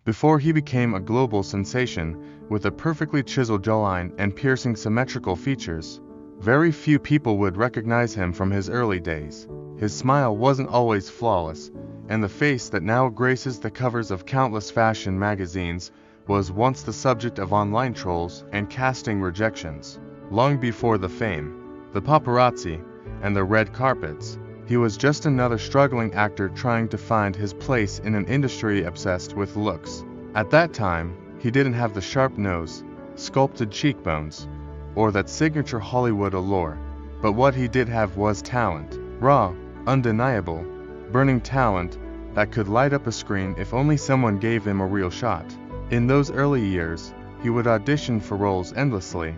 Before he became a global sensation, with a perfectly chiseled jawline and piercing symmetrical features, very few people would recognize him from his early days. His smile wasn't always flawless, and the face that now graces the covers of countless fashion magazines was once the subject of online trolls and casting rejections. Long before the fame, the paparazzi, and the red carpets, he was just another struggling actor trying to find his place in an industry obsessed with looks. At that time, he didn't have the sharp nose, sculpted cheekbones, or that signature Hollywood allure, but what he did have was talent. Raw, undeniable, burning talent that could light up a screen if only someone gave him a real shot. In those early years, he would audition for roles endlessly,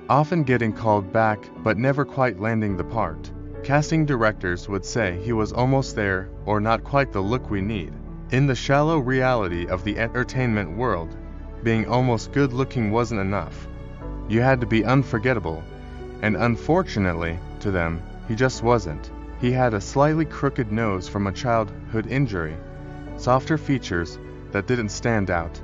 often getting called back but never quite landing the part. Casting directors would say he was almost there or not quite the look we need. In the shallow reality of the entertainment world, being almost good-looking wasn't enough. You had to be unforgettable, and unfortunately, to them, he just wasn't. He had a slightly crooked nose from a childhood injury, softer features that didn't stand out,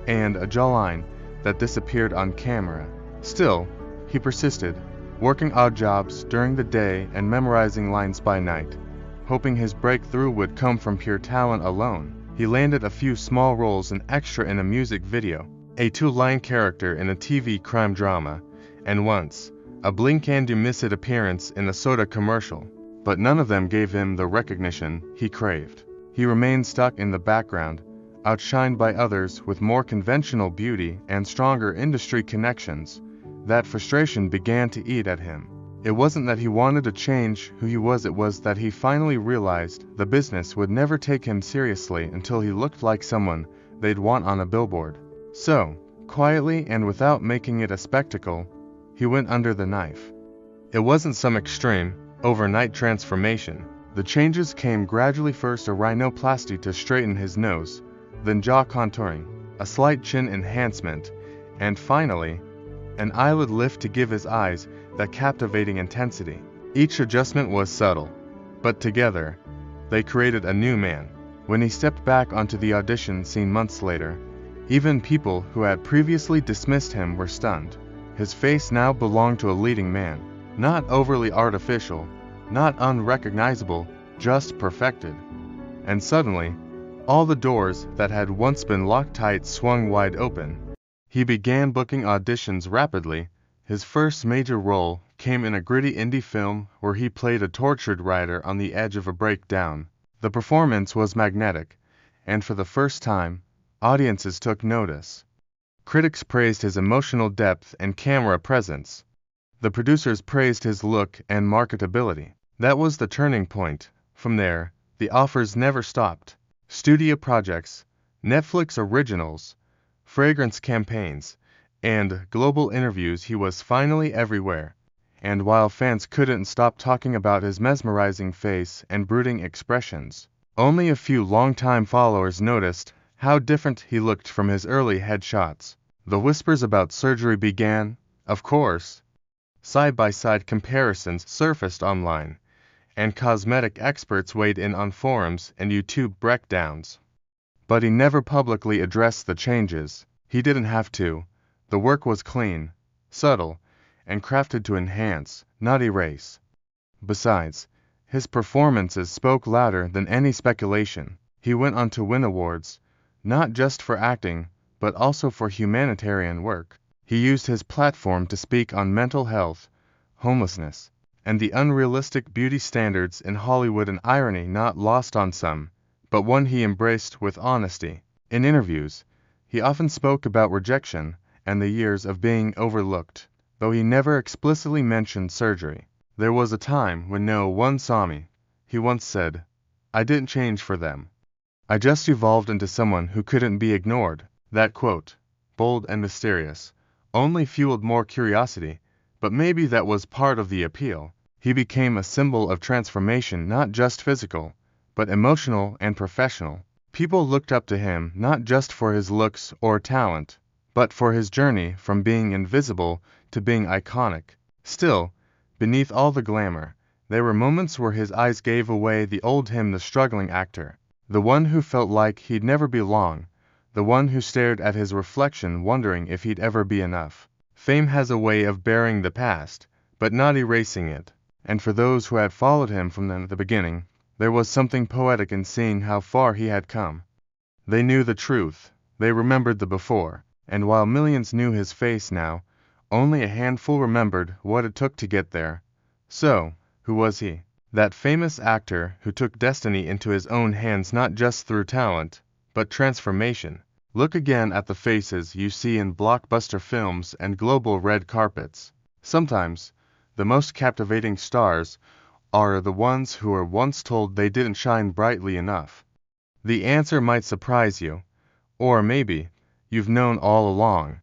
and a jawline that disappeared on camera. Still, he persisted, working odd jobs during the day and memorizing lines by night, hoping his breakthrough would come from pure talent alone. He landed a few small roles, an extra in a music video, a two-line character in a TV crime drama, and once, a blink-and-you-miss-it appearance in a soda commercial. But none of them gave him the recognition he craved. He remained stuck in the background, outshined by others with more conventional beauty and stronger industry connections. That frustration began to eat at him. It wasn't that he wanted to change who he was, it was that he finally realized the business would never take him seriously until he looked like someone they'd want on a billboard. So, quietly and without making it a spectacle, he went under the knife. It wasn't some extreme, overnight transformation. The changes came gradually, first a rhinoplasty to straighten his nose, then jaw contouring, a slight chin enhancement, and finally, an eyelid lift to give his eyes that captivating intensity. Each adjustment was subtle, but together, they created a new man. When he stepped back onto the audition scene months later, even people who had previously dismissed him were stunned. His face now belonged to a leading man. Not overly artificial, not unrecognizable, just perfected. And suddenly, all the doors that had once been locked tight swung wide open. He began booking auditions rapidly. His first major role came in a gritty indie film where he played a tortured writer on the edge of a breakdown. The performance was magnetic, and for the first time, audiences took notice. Critics praised his emotional depth and camera presence. The producers praised his look and marketability. That was the turning point. From there, the offers never stopped. Studio projects, Netflix originals, fragrance campaigns, and global interviews. He was finally everywhere. And while fans couldn't stop talking about his mesmerizing face and brooding expressions, only a few longtime followers noticed how different he looked from his early headshots. The whispers about surgery began, of course. Side-by-side comparisons surfaced online, and cosmetic experts weighed in on forums and YouTube breakdowns. But he never publicly addressed the changes. He didn't have to. The work was clean, subtle, and crafted to enhance, not erase. Besides, his performances spoke louder than any speculation. He went on to win awards, not just for acting, but also for humanitarian work. He used his platform to speak on mental health, homelessness, and the unrealistic beauty standards in Hollywood, an irony not lost on some, but one he embraced with honesty. In interviews, he often spoke about rejection and the years of being overlooked, though he never explicitly mentioned surgery. There was a time when no one saw me, he once said. I didn't change for them. I just evolved into someone who couldn't be ignored. That quote, bold and mysterious, only fueled more curiosity, but maybe that was part of the appeal. He became a symbol of transformation, not just physical, but emotional and professional. People looked up to him not just for his looks or talent, but for his journey from being invisible to being iconic. Still, beneath all the glamour, there were moments where his eyes gave away the old him, the struggling actor, the one who felt like he'd never belong, the one who stared at his reflection wondering if he'd ever be enough. Fame has a way of burying the past, but not erasing it, and for those who had followed him from the beginning, there was something poetic in seeing how far he had come. They knew the truth, they remembered the before, and while millions knew his face now, only a handful remembered what it took to get there. So, who was he? That famous actor who took destiny into his own hands not just through talent, but transformation. Look again at the faces you see in blockbuster films and global red carpets. Sometimes, the most captivating stars are the ones who were once told they didn't shine brightly enough. The answer might surprise you, or maybe, you've known all along,